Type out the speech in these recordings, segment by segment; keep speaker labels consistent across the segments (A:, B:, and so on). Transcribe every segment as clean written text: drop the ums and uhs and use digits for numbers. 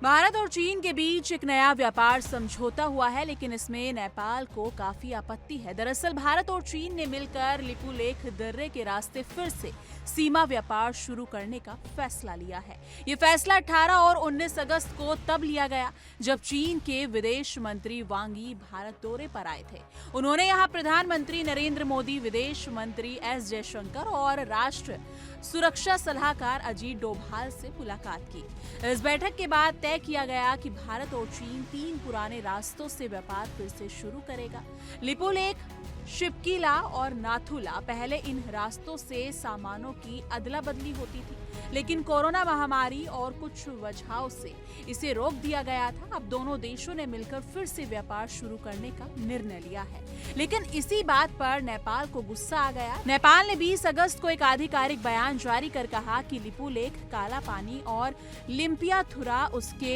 A: भारत और चीन के बीच एक नया व्यापार समझौता हुआ है, लेकिन इसमें नेपाल को काफी आपत्ति है। दरअसल भारत और चीन ने मिलकर लिपुलेख दर्रे के रास्ते फिर से सीमा व्यापार शुरू करने का फैसला लिया है। ये फैसला 18 और 19 अगस्त को तब लिया गया जब चीन के विदेश मंत्री वांग यी भारत दौरे पर आए थे। उन्होंने यहाँ प्रधानमंत्री नरेंद्र मोदी, विदेश मंत्री एस जयशंकर और राष्ट्रीय सुरक्षा सलाहकार अजीत डोभाल से मुलाकात की। इस बैठक के बाद तय किया गया कि भारत और चीन 3 पुराने रास्तों से व्यापार फिर से शुरू करेगा। लिपुलेख, शिपकीला और नाथुला पहले इन रास्तों से सामानों की अदला बदली होती थी, लेकिन कोरोना महामारी और कुछ वजहों से इसे रोक दिया गया था। अब दोनों देशों ने मिलकर फिर से व्यापार शुरू करने का निर्णय लिया है, लेकिन इसी बात पर नेपाल को गुस्सा आ गया। नेपाल ने 20 अगस्त को एक आधिकारिक बयान जारी कर कहा कि लिपुलेख, काला पानी और लिम्पियाथुरा उसके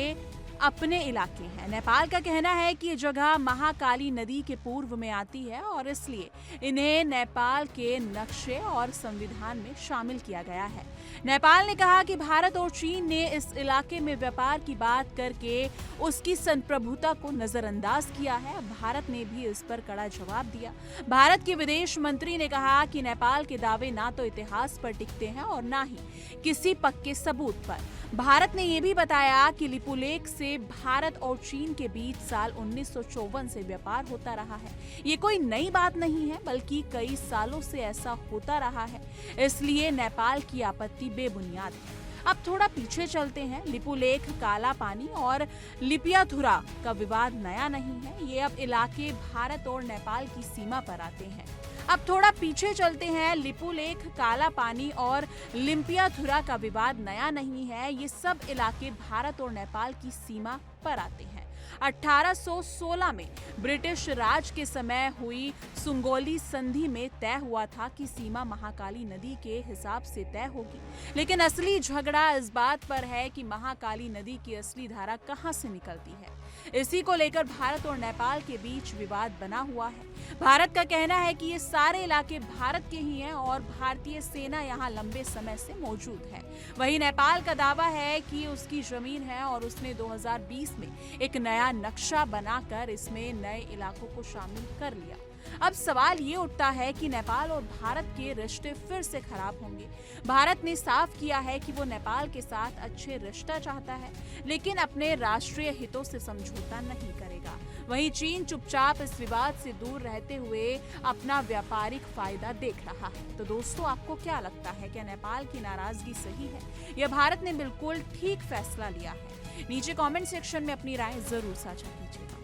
A: अपने इलाके हैं। नेपाल का कहना है कि ये जगह महाकाली नदी के पूर्व में आती है और इसलिए इन्हें नेपाल के नक्शे और संविधान में शामिल किया गया है। नेपाल ने कहा कि भारत और चीन ने इस इलाके में व्यापार की बात करके उसकी संप्रभुता को नजरअंदाज किया है। भारत ने भी इस पर कड़ा जवाब दिया। भारत के विदेश मंत्री ने कहा कि नेपाल के दावे ना तो इतिहास पर टिकते हैं और ना ही किसी पक्के सबूत पर। भारत ने यह भी बताया कि लिपुलेख से भारत और चीन के बीच साल 1954 से व्यापार होता रहा है। ये कोई नई बात नहीं है, बल्कि कई सालों से ऐसा होता रहा है, इसलिए नेपाल की आपत्ति बेबुनियाद है। अब थोड़ा पीछे चलते हैं। लिपुलेख, काला पानी और लिपियाथुरा का विवाद नया नहीं है। ये अब इलाके भारत और नेपाल की सीमा पर आते हैं। अब थोड़ा पीछे चलते हैं। लिपुलेख, काला पानी और लिम्पियाथुरा का विवाद नया नहीं है। ये सब इलाके भारत और नेपाल की सीमा पर आते हैं। 1816 में ब्रिटिश राज के समय हुई सुंगोली संधि में तय हुआ था कि सीमा महाकाली नदी के हिसाब से तय होगी, लेकिन असली झगड़ा इस बात पर है कि महाकाली नदी की असली धारा कहां से निकलती है। इसी को लेकर भारत और नेपाल के बीच विवाद बना हुआ है। भारत का कहना है कि ये सारे इलाके भारत के ही हैं और भारतीय सेना यहाँ लंबे समय से मौजूद है। वहीं नेपाल का दावा है कि उसकी जमीन है और उसने 2020 में एक नया नक्शा बनाकर इसमें नए इलाकों को शामिल कर लिया। अब सवाल ये उठता है कि नेपाल और भारत के रिश्ते फिर से खराब होंगे। भारत ने साफ किया है कि वो नेपाल के साथ अच्छे रिश्ता चाहता है, लेकिन अपने राष्ट्रीय हितों से समझौता नहीं करेगा। वहीं चीन चुपचाप इस विवाद से दूर रहते हुए अपना व्यापारिक फायदा देख रहा है। तो दोस्तों, आपको क्या लगता है? क्या नेपाल की नाराजगी सही है या भारत ने बिल्कुल ठीक फैसला लिया है? नीचे कमेंट सेक्शन में अपनी राय जरूर साझा कीजिएगा।